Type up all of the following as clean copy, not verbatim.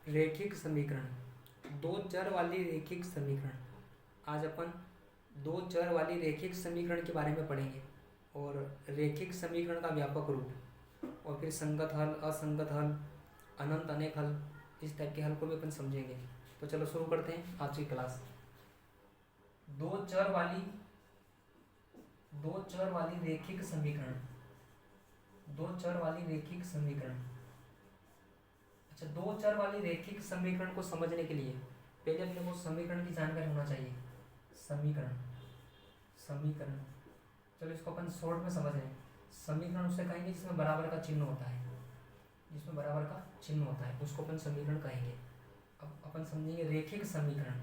रेखिक समीकरण, दो चर वाली रेखिक समीकरण। आज अपन दो चर वाली रेखिक समीकरण के बारे में पढ़ेंगे और रेखिक समीकरण का व्यापक रूप और फिर संगत हल, असंगत हल, अनंत अनेक हल, इस टाइप के हल को भी अपन समझेंगे। तो चलो शुरू करते हैं आज की क्लास। दो चर वाली रेखिक समीकरण, दो चर वाली रेखिक समीकरण। अच्छा, दो चर वाली रेखिक समीकरण को समझने के लिए पहले अपने को समीकरण की जानकारी होना चाहिए। समीकरण चलो इसको अपन शॉर्ट में समझ रहे हैं। समीकरण उसे कहेंगे जिसमें बराबर का चिन्ह होता है, जिसमें बराबर का चिन्ह होता है उसको अपन समीकरण कहेंगे। अब अपन समझेंगे रेखिक समीकरण।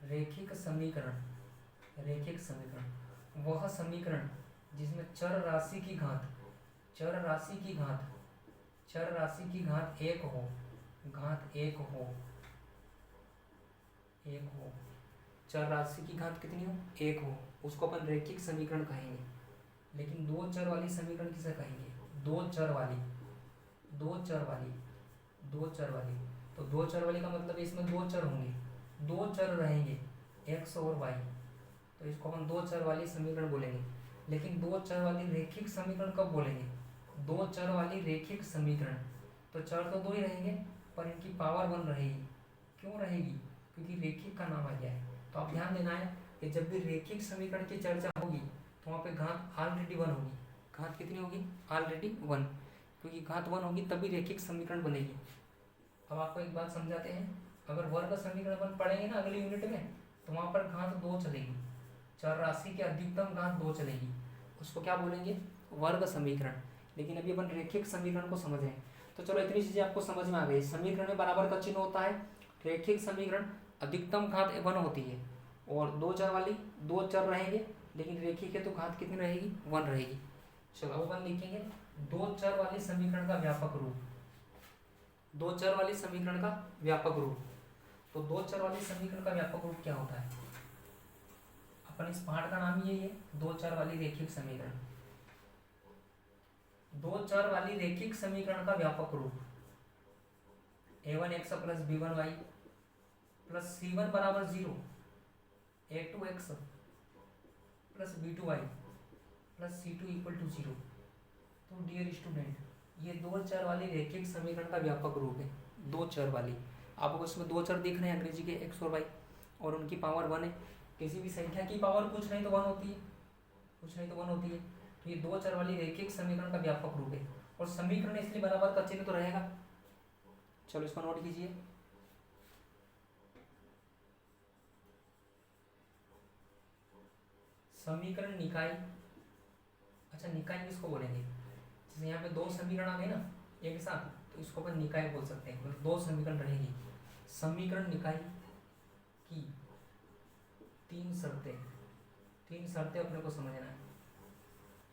रेखिक समीकरण वह समीकरण जिसमें चर राशि की घात एक हो। चर राशि की घात कितनी हो? एक हो, उसको अपन रेखिक समीकरण कहेंगे। लेकिन दो चर वाली समीकरण किसे कहेंगे? दो चर वाली। तो दो चर वाली का मतलब इसमें दो चर होंगे, दो चर रहेंगे x और y, तो इसको हम दो चर वाली समीकरण बोलेंगे। लेकिन दो चर वाली रेखिक समीकरण कब बोलेंगे? दो चर वाली रेखिक समीकरण, तो चर तो दो ही रहेंगे पर इनकी पावर वन रहेगी। क्यों रहेगी? क्योंकि रेखिक का नाम आ गया है। तो आप ध्यान देना है कि जब भी रेखिक समीकरण की चर्चा होगी तो वहाँ पे घात ऑलरेडी वन होगी। घात कितनी होगी? ऑलरेडी वन, क्योंकि घात वन होगी तभी रेखिक समीकरण बनेगी। अब आपको एक बात समझाते हैं, अगर वर्ग समीकरण अपन पढ़ेंगे ना अगली यूनिट में, तो वहाँ पर घात दो चलेगी, चर राशि की अधिकतम घात दो चलेगी, उसको क्या बोलेंगे? वर्ग समीकरण। लेकिन अभी अपन रेखिक समीकरण को समझ रहे हैं। तो चलो इतनी चीजें आपको समझ में आ गई। समीकरण में बराबर का चिन्ह होता है, रेखिक समीकरण अधिकतम घात वन होती है, और दो चर वाली दो चर रहेंगे, लेकिन रेखिक है तो घात कितनी रहेगी? वन रहेगी। चलो अब अपन लिखेंगे दो चर वाली समीकरण का व्यापक रूप। दो चर वाली समीकरण का व्यापक रूप, तो दो चर वाली समीकरण का व्यापक रूप क्या होता है? अपन इस पाठ का नाम यही है, दो चर वाली रेखिक समीकरण। दो चर वाली रेखिक समीकरण का व्यापक रूप a1x plus b1y plus c1 बराबर 0, a2x plus b2y plus c2 equal to 0। तो डियर स्टूडेंट, ये दो चर वाली रेखिक समीकरण का व्यापक रूप है। दो चर वाली, आपको इसमें दो चर दिख रहे हैं अंग्रेजी के, x और y, और उनकी पावर वन है। किसी भी संख्या की पावर कुछ नहीं तो वन होती है, तो ये दो चर वाली रेखिक समीकरण का व्यापक रूप है। और समीकरण इसलिए बराबर का चिन्ह तो रहेगा। चलो इसको नोट कीजिए। समीकरण निकाय। अच्छा, निकाय किसको बोलेंगे? जैसे यहाँ पे दो समीकरण आ गए ना एक साथ, तो इसको अपन निकाय बोल सकते हैं। मतलब दो समीकरण रहेगी। समीकरण निकाय की तीन शर्तें अपने को समझना है।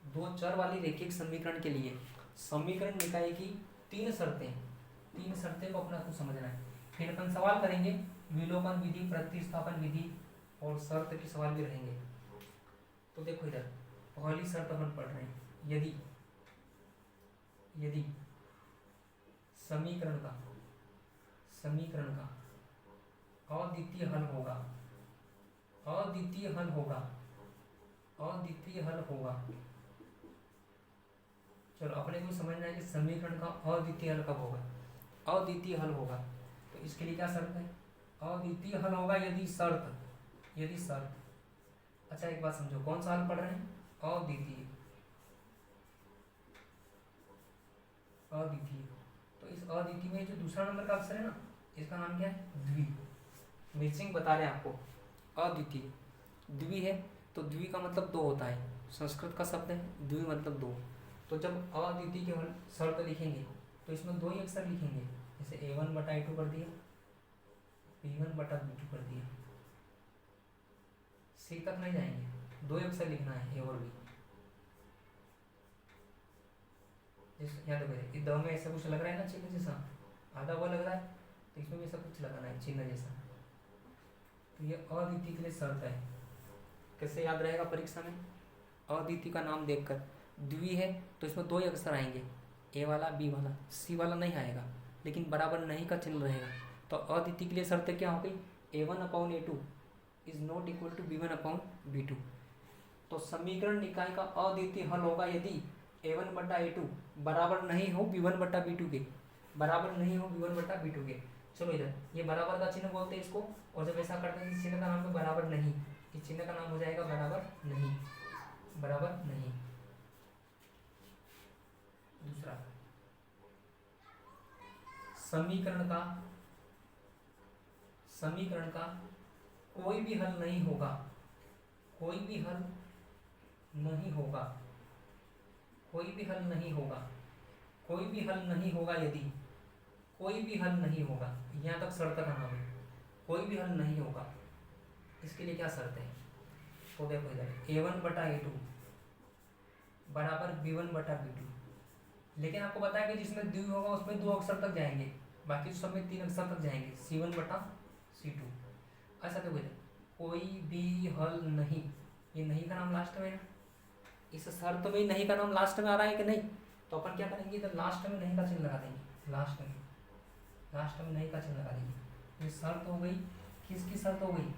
दो चर वाली रेखिक समीकरण के लिए समीकरण निकाय की तीन शर्तें को अपने को समझना है। फिर अपन सवाल करेंगे, विलोपन विधि, प्रतिस्थापन विधि और शर्त के सवाल भी रहेंगे। तो देखो इधर पहली शर्त अपन पढ़ रहे हैं, यदि समीकरण का अद्वितीय हल होगा। चलो अपने को समझना है कि समीकरण का अद्वितीय हल कब होगा? अद्वितीय हल होगा तो इसके लिए क्या शर्त है? अद्वितीय हल होगा यदि शर्त। अच्छा एक बात समझो, कौन सा हल पढ़ रहे हैं? अद्वितीय। तो इस अद्वितीय में जो दूसरा नंबर का अक्षर है ना, इसका नाम क्या है? द्वि। मिसिंग बता रहे हैं आपको। अद्वितीय द्वि है, तो द्वि का मतलब दो होता है, संस्कृत का शब्द है द्वि मतलब दो। तो जब अद्वितीय के शर्त लिखेंगे तो इसमें दो ही अक्षर लिखेंगे, जैसे a1 बटा a2 कर दिया, b1 बटा b2 कर दिया, c तक नहीं जाएंगे, दो ही अक्षर लिखना है a और b। याद करें, द में ऐसा कुछ लग रहा है ना चिन्ह जैसा, आधा वो लग रहा है, तो इसमें भी ऐसा कुछ लगाना है चिन्ह जैसा। तो ये अद्वितीय के लिए शर्त है। कैसे याद रहेगा परीक्षा में? अद्वितीय का नाम देखकर, द्वि है तो इसमें दो ही अक्षर आएंगे, ए वाला बी वाला, सी वाला नहीं आएगा, लेकिन बराबर नहीं का चिन्ह रहेगा। तो अद्वितीय के लिए शर्त क्या हो गई, A1/A2 is not equal to B1/B2। तो समीकरण निकाय का अद्वितीय हल होगा यदि A1/A2 बराबर नहीं हो B1/B2 के, बराबर नहीं हो B1/B2 के। चलो इधर ये बराबर का चिन्ह बोलते हैं इसको, और जब ऐसा करते हैं इस चिन्ह का नाम है बराबर नहीं, इस चिन्ह का नाम हो जाएगा बराबर नहीं, बराबर नहीं। दूसरा, समीकरण का कोई भी हल नहीं होगा, कोई भी हल नहीं होगा, कोई भी हल नहीं होगा, कोई भी हल नहीं होगा यदि, कोई भी हल नहीं होगा, यहाँ तक शर्त का नाम है, कोई भी हल नहीं होगा। इसके लिए क्या शर्त है, तो देखो इधर A1/A2 बराबर B1/B2। लेकिन आपको बताया कि जिसमें द्वि होगा उसमें 2 अक्षर तक जाएंगे, बाकी सब में 3 अक्षर तक जाएंगे, C1/C2। ऐसा देखो इधर कोई भी हल नहीं, ये नहीं का नाम लास्ट में है, इस शर्त में नहीं का नाम लास्ट में आ रहा है कि नहीं, तो अपन क्या करेंगे, इधर लास्ट में नहीं का चिन्ह लगा देंगे, लास्ट में नहीं का चिन्ह लगा देंगे। ये शर्त हो गई, किसकी शर्त हो गई,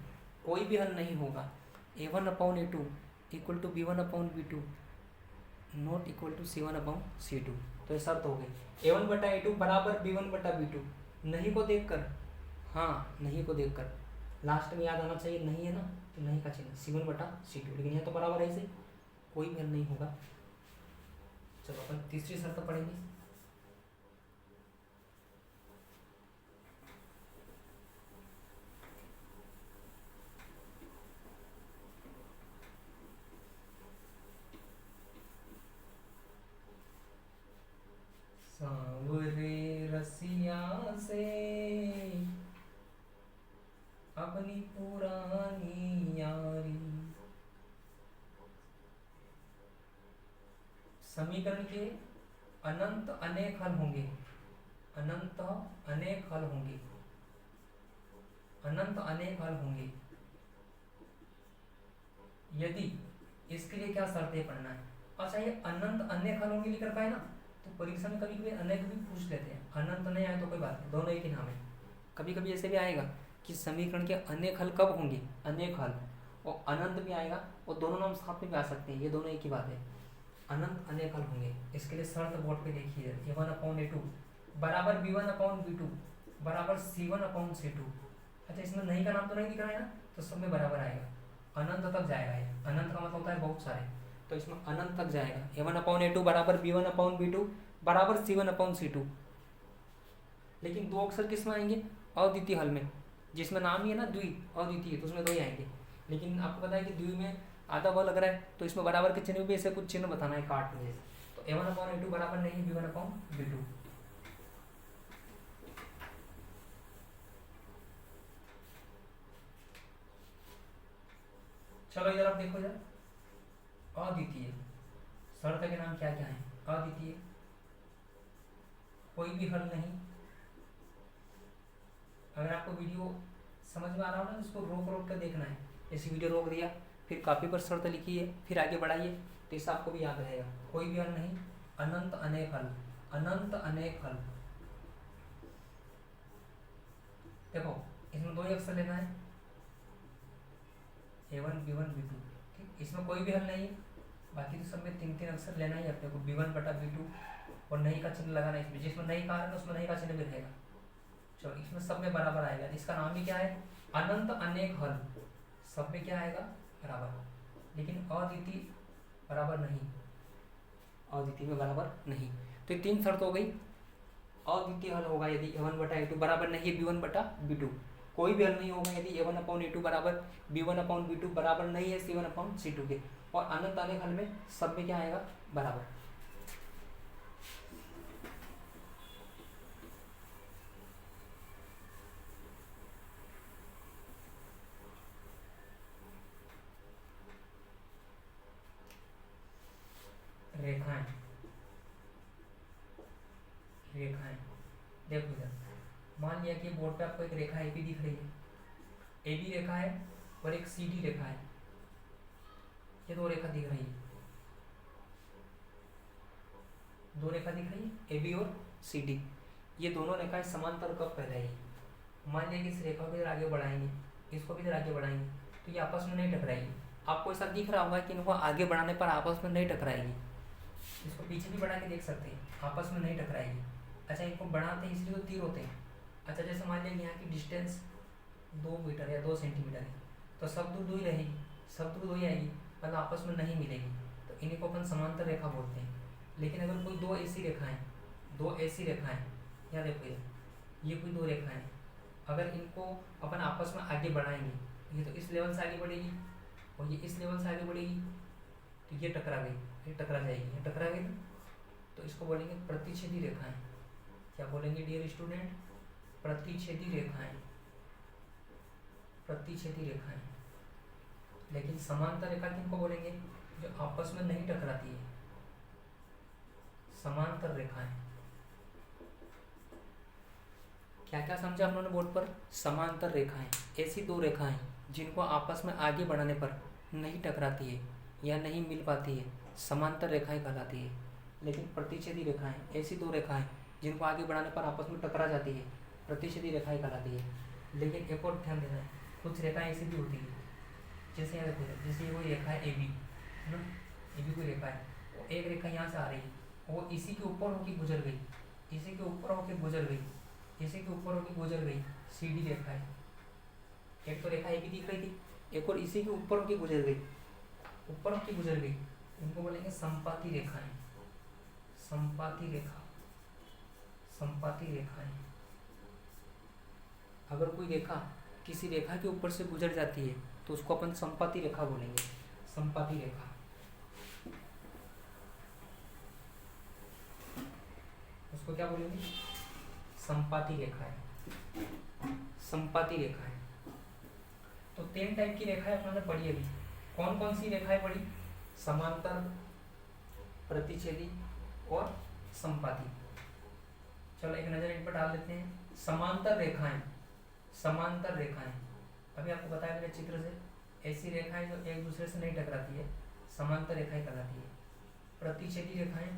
कोई भी हल नहीं होगा A1/A2 equal to B1/B2 not equal to C1/C2। तो ये शर्त हो गई A1/A2 बराबर B1/B2। नहीं को देखकर, हाँ नहीं को देखकर लास्ट में याद आना चाहिए, नहीं है ना, तो नहीं का चिन्ह C1/C2, लेकिन यहाँ तो बराबर है, इसे कोई भी हल नहीं होगा। चलो अपन तीसरी शर्त पढ़ेंगे। सांवरे रसिया से अपनी पुरानी यारी। समीकरण के अनंत अनेक हल होंगे, अनंत अनेक हल होंगे, अनंत अनेक हल होंगे यदि, इसके लिए क्या शर्तें पढ़ना है। अच्छा ये अनंत अनेक हल होंगे लिख रखा है ना, तो परीक्षा में कभी कभी अनेक भी पूछ लेते हैं, अनंत नहीं आए तो कोई बात नहीं, दोनों एक ही नाम है। कभी कभी ऐसे भी आएगा कि समीकरण के अनेक हल कब होंगे, अनेक हल, और अनंत भी आएगा, और दोनों नाम साथ में भी आ सकते हैं, ये दोनों एक ही बात है, अनंत अनेक हल होंगे। इसके लिए शर्त बोर्ड पे देखिए, A1/A2 बराबर B1/B2 बराबर C1/C2। अच्छा इसमें नहीं का नाम तो नहीं दिख रहा है ना, तो सब में बराबर आएगा, अनंत तक जाएगा। ये अनंत का मतलब होता है बहुत सारे, तो इसमें अनंत तक जाएगा। A1/A2 बराबर B1/B2 बराबर C1/C2। लेकिन 2 अक्षर किस में आएंगे, अद्वितीय हल में, जिसमें नाम ही है ना द्वि अद्वितीय, तो उसमें 2 ही आएंगे। लेकिन आपको पता है कि द्वि में आधा व लग रहा है, तो इसमें बराबर के चिन्ह भी ऐसे कुछ चिन्ह बताना है काट में। तो A1/A2 बराबर नहीं B1/B2। चलो इधर आप देखो, इधर अद्वितीय शर्त के नाम क्या क्या है, अद्वितीय, कोई भी हल नहीं। अगर आपको वीडियो समझ में आ रहा हो ना, इसको रोक रोक कर देखना है, जैसे वीडियो रोक दिया फिर कापी पर शर्त लिखी है फिर आगे बढ़ाइए, तो इससे आपको भी याद रहेगा। कोई भी हल नहीं, अनंत अनेक हल, अनंत अनेक हल। देखो इसमें 2 ही अक्षर लेना है, A1 B1 B2, ठीक, इसमें कोई भी हल नहीं है, बाकी तो सब में 3 अक्षर लेना ही अपने को, B1/B2, और नहीं का चिन्ह लगाना है इसमें, जिसमें नहीं का है उसमें नहीं का चिन्ह भी रहेगा। चलो इसमें सब में बराबर आएगा, इसका नाम भी क्या है, अनंत अनेक हल, सब में क्या आएगा बराबर, लेकिन अद्वितीय बराबर नहीं, अद्वितीय में बराबर नहीं। तो ये 3 शर्त हो गई। अद्वितीय हल होगा यदि A1/A2 बराबर नहीं है B1/B2, कोई भी हल नहीं होगा यदि A1/A2 बराबर B1/B2 बराबर नहीं है C1/C2 के, और अनंत अनेक हल में सब में क्या आएगा बराबर। रेखाएं, रेखाएं देखो इधर, मान लिया कि बोर्ड पे आपको एक रेखा AB दिख रही है, AB रेखा है और एक CD रेखा है, ये 2 रेखा दिख रही है, 2 रेखा दिख रही है AB और CD, ये दोनों रेखाएं समांतर कब फैलाई, मान लिया कि इस रेखा को इधर आगे बढ़ाएंगे, इसको भी इधर आगे बढ़ाएंगे, तो ये आपस में नहीं टकराएगी। आपको ऐसा दिख रहा होगा कि इनको आगे बढ़ाने पर आपस में नहीं टकराएगी। इसको पीछे भी बढ़ा के देख सकते हैं, आपस में नहीं टकराएगी। अच्छा, इनको बढ़ाते हैं इसलिए तो तीर होते हैं। अच्छा, जैसे मान लिया यहाँ की डिस्टेंस 2 मीटर या 2 सेंटीमीटर है, तो सब दूर 2 ही रहेगी, सब दूर 2 ही आएगी, मतलब आपस में नहीं मिलेगी, तो इन्हीं को अपन समांतर रेखा बोलते हैं। लेकिन अगर कोई 2 ऐसी रेखाएं, 2 ऐसी रेखाएं, यहाँ देखो ये कोई 2 रेखाएं, अगर इनको अपन आपस में आगे बढ़ाएंगे, ये तो इस लेवल से आगे बढ़ेगी और ये इस लेवल से आगे बढ़ेगी, तो ये टकरा गई, ये टकरा जाएगी, ये टकरा गई तो इसको बोलेंगे प्रतिच्छेदी रेखाएं। क्या बोलेंगे डियर स्टूडेंट? प्रतिच्छेदी रेखाएं, प्रतिच्छेदी रेखाएं। लेकिन समांतर रेखा किनको बोलेंगे? जो आपस में नहीं टकराती है, समांतर रेखाएं। क्या क्या समझा हम लोगों ने बोर्ड पर? समांतर रेखाएं, ऐसी 2 रेखाएं जिनको आपस में आगे बढ़ाने पर नहीं टकराती है या नहीं मिल पाती है, समांतर रेखाएं कहलाती है। लेकिन प्रतिच्छेदी रेखाएं, ऐसी 2 रेखाएं जिनको आगे बढ़ाने पर आपस में टकरा जाती है, प्रतिच्छेदी रेखाएं कहलाती है। लेकिन एक और ध्यान देना है, कुछ रेखाएं ऐसी भी होती है, जैसे यहाँ देखो, जैसे ये कोई रेखा है AB, है ना, ये भी कोई रेखा है, वो एक रेखा यहाँ से आ रही है, वो इसी के ऊपर होकर गुजर गई, इसी के ऊपर होकर गुजर गई, इसी के ऊपर होकर गुजर गई, CD रेखा है। एक तो रेखा AB दिख रही थी, एक और इसी के ऊपर होकर गुजर गई, ऊपर होकर गुजर गई, इनको बोलेंगे संपाती रेखाएं, संपाती रेखा, संपाती रेखाएं। अगर कोई रेखा किसी रेखा के ऊपर से गुजर जाती है तो उसको अपन संपाती रेखा बोलेंगे, संपाती रेखा। उसको क्या बोलेंगे? संपाती रेखाएं, संपाती रेखाएं। तो 3 टाइप की रेखाएं अपने पढ़ी अभी। कौन कौन सी रेखाएं पढ़ी? समांतर, प्रतिच्छेदी और संपाती। चलो एक नजर इन पर डाल देते हैं। समांतर रेखाएं, समांतर रेखाएं, अभी आपको बताया मैंने चित्र से, ऐसी रेखाएं जो एक दूसरे से नहीं टकराती है, समांतर रेखाएं कहलाती है। प्रतिच्छेदी रेखाएं,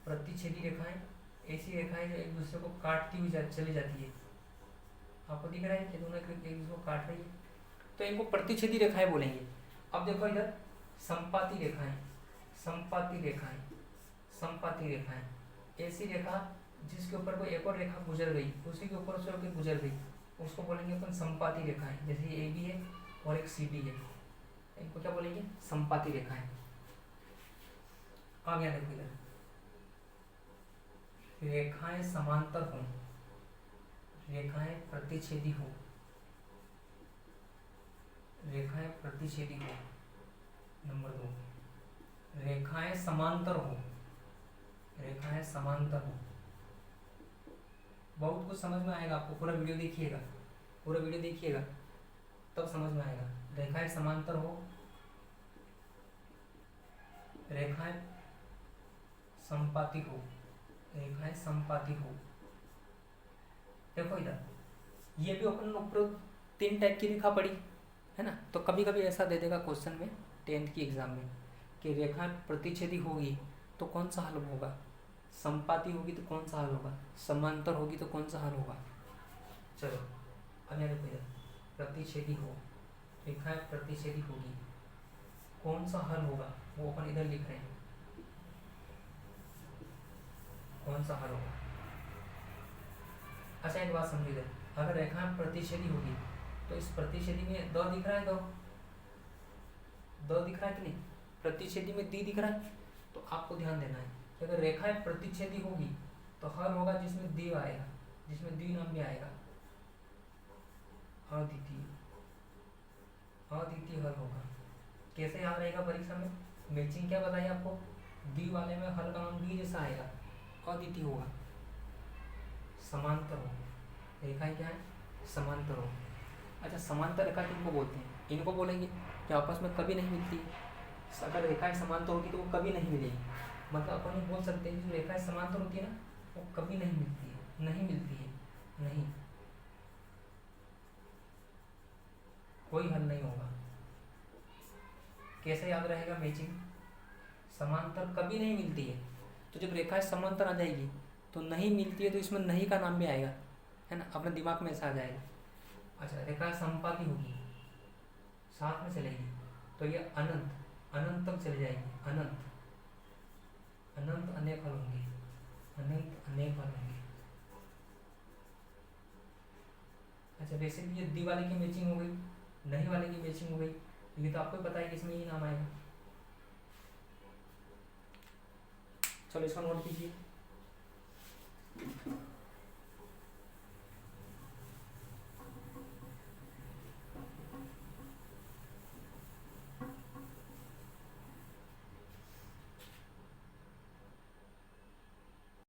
प्रतिच्छेदी रेखाएं, ऐसी रेखाएं जो एक दूसरे को काटती हुई चली जाती है। आपको दिख रहा है कि दोनों एक दूसरे को काट रही है, तो इनको प्रतिच्छेदी रेखाएं बोलेंगे। अब देखो इधर संपाती रेखाएं, संपाती रेखाएं, संपाती रेखाएं, ऐसी रेखा जिसके ऊपर कोई एक और रेखा गुजर गई, उसी के ऊपर से होकर गुजर गई, उसको बोलेंगे अपन संपाती रेखाएं। जैसे ये AB है और एक CD है, इनको क्या बोलेंगे? संपाती रेखाएं। अब यहाँ देखो इधर, रेखाएं समांतर हो, रेखाएं प्रतिच्छेदी हो, रेखाएं प्रतिच्छेदी हो। नंबर 2, रेखाएं समांतर हो, रेखाएं समांतर हो। बहुत कुछ समझ में आएगा आपको, पूरा वीडियो देखिएगा, पूरा वीडियो देखिएगा तब समझ में आएगा। रेखाएं समांतर हो, रेखाएं संपाती हो, रेखाएं संपाती हो। देखो इधर, ये भी अपन ऊपर 3 टाइप की रेखा पड़ी है ना, तो कभी कभी ऐसा दे देगा क्वेश्चन में 10th की एग्जाम में कि रेखाएं प्रतिच्छेदी होगी तो कौन सा हल होगा, संपाती होगी तो कौन सा हल होगा, समांतर होगी तो कौन सा हल होगा। चलो अब यहाँ देखो, प्रतिच्छेदी हो, रेखाएं प्रतिच्छेदी होगी, कौन सा हल होगा वो अपन इधर लिख रहे हैं, कौन सा हल होगा। अच्छा एक बात समझिए इधर, अगर रेखाएं प्रतिच्छेदी होगी तो इस प्रतिच्छेदी में द दिख रहा है, द दिख रहा है कि नहीं, प्रतिच्छेदी में दी दिख रहा है, तो आपको ध्यान देना है कि अगर रेखाएं प्रतिच्छेदी होगी तो हल होगा जिसमें दी आएगा, जिसमें दी नाम भी आएगा, अद्वितीय, अद्वितीय हल होगा। कैसे याद रहेगा परीक्षा में? मैचिंग क्या बताइए आपको, दी वाले में हल का नाम दी जैसा आएगा, अद्वितीय होगा, समांतर हो, रेखाएं क्या है? समांतर हो। अच्छा, समांतर रेखा किनको बोलते हैं? इनको बोलेंगे कि आपस में कभी नहीं मिलती है। अगर रेखाएं समांतर होगी तो वो कभी नहीं मिलेगी, मतलब अपन बोल सकते हैं कि जो रेखाएं समांतर होती है ना वो कभी नहीं मिलती है, नहीं मिलती है, नहीं, कोई हल नहीं होगा। कैसे याद रहेगा मैचिंग? समांतर कभी नहीं मिलती है, तो जब रेखाएं समांतर आ जाएगी तो नहीं मिलती है, तो इसमें नहीं का नाम भी आएगा, है ना, अपने दिमाग में ऐसा आ जाएगा। अच्छा, रेखा समपाती होगी, साथ में चलेगी, तो ये अनंत अनंत तक चली जाएगी, अनंत अनंत अनेक हल होंगे, अनंत अनेक हल होंगे। अच्छा, बेसिकली ये दी वाले की मैचिंग हो गई, नहीं वाले की मैचिंग हो गई, ये तो आपको पता है कि इसमें ये नाम आएगा। चलो इसका नोट कीजिए।